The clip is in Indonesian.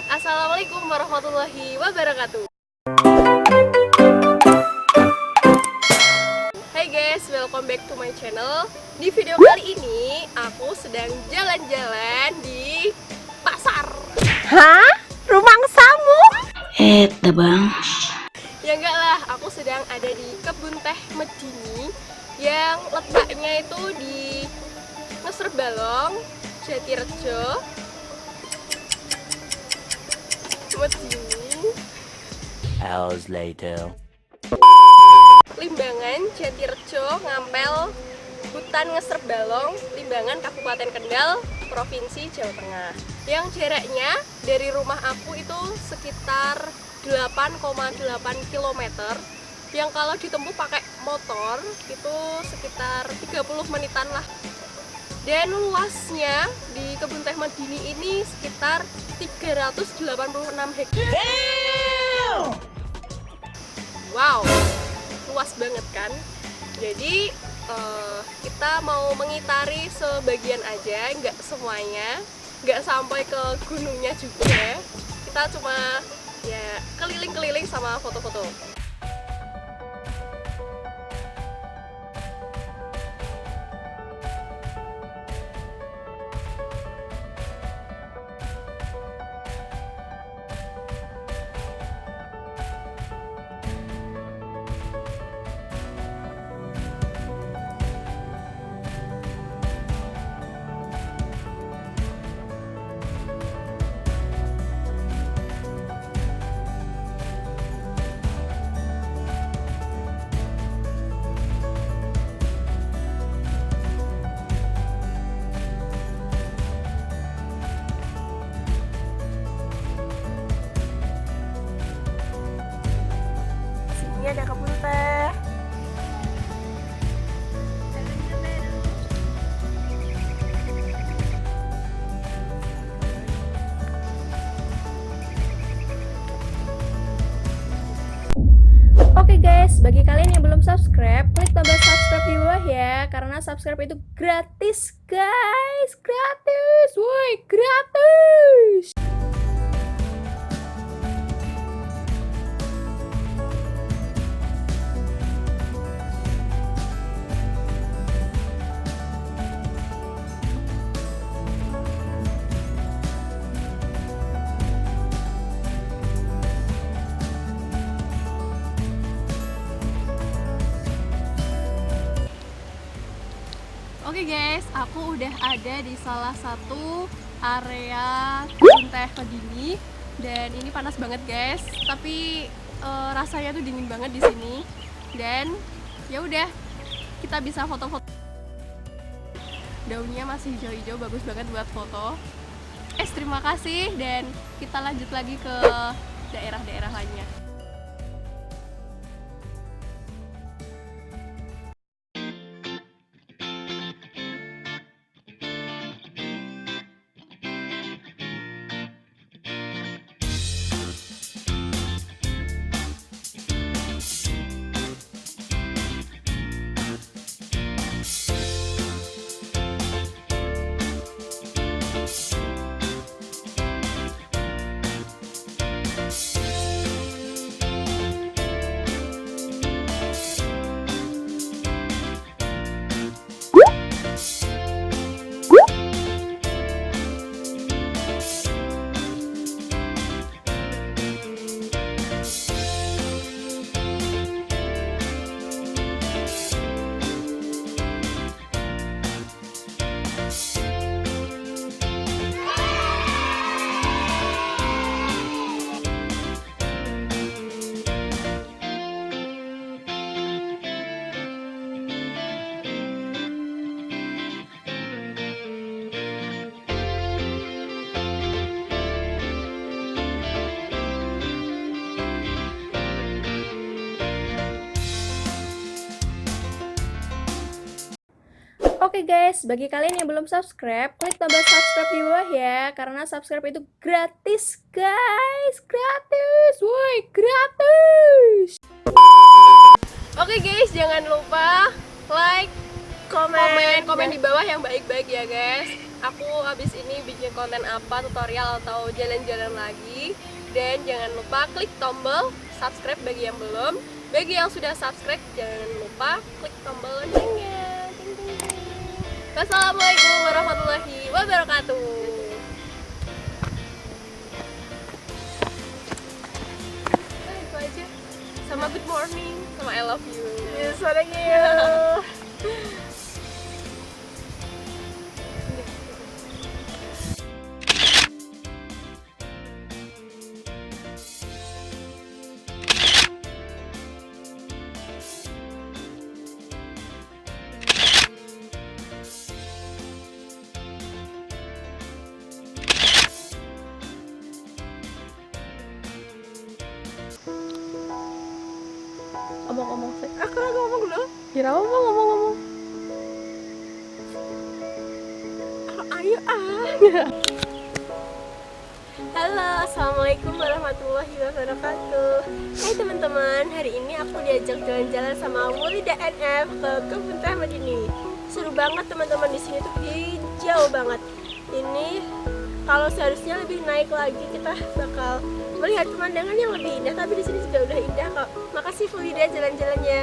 Assalamualaikum warahmatullahi wabarakatuh. Hai guys, welcome back to my channel. Di video kali ini aku sedang jalan-jalan di pasar. Hah? Rumangsamu? Bang. Ya enggak lah, aku sedang ada di kebun teh Medini yang letaknya itu di Ngeserbalong, Jatirejo, Medini, Hours later. Limbangan, Jatirejo, Ngampel, Hutan Ngeserbalong, Limbangan, Kabupaten Kendal, Provinsi Jawa Tengah. Yang jaraknya dari rumah aku itu sekitar 8,8 km. Yang kalau ditempuh pakai motor itu sekitar 30 menitan lah. Dan luasnya di kebun teh Medini ini sekitar 386 hektar. Wow, luas banget kan? Jadi kita mau mengitari sebagian aja, nggak semuanya, nggak sampai ke gunungnya juga. Kita cuma ya keliling-keliling sama foto-foto. Sini ada kebun teh. Oke guys, bagi kalian yang belum subscribe, klik tombol subscribe di bawah ya. Karena subscribe itu gratis guys. Gratis, woi, gratis. Oke guys, aku udah ada di salah satu area kebun teh Medini dan ini panas banget guys. Tapi rasanya tuh dingin banget di sini. Dan ya udah, kita bisa foto-foto. Daunnya masih hijau-hijau, bagus banget buat foto. Terima kasih dan kita lanjut lagi ke daerah-daerah lainnya. Oke guys, bagi kalian yang belum subscribe, klik tombol subscribe di bawah ya. Karena subscribe itu gratis guys. Gratis, woi, gratis. Oke guys, jangan lupa like, komen di bawah yang baik-baik ya guys. aku abis ini bikin konten apa, tutorial atau jalan-jalan lagi. Dan jangan lupa klik tombol subscribe bagi yang belum. Bagi yang sudah subscribe, jangan lupa klik tombol loncengnya. Ting, ting, ting. Wassalamualaikum warahmatullahi wabarakatuh. Nah, itu aja. Sama good morning, sama I love you. Yes, thank you. Ngomong-ngomong sih. Aku lagi ngomong dulu. Kira ngomong-ngomong. Ayo Halo, assalamualaikum warahmatullahi wabarakatuh. Hai teman-teman, hari ini aku diajak jalan-jalan sama Wulida NF ke Kebun Teh Madini. Seru banget teman-teman, di sini tuh hijau banget. Ini kalau seharusnya lebih naik lagi kita bakal melihat pemandangan yang lebih indah, tapi di sini juga udah indah kok. Makasih Wulida jalan-jalannya.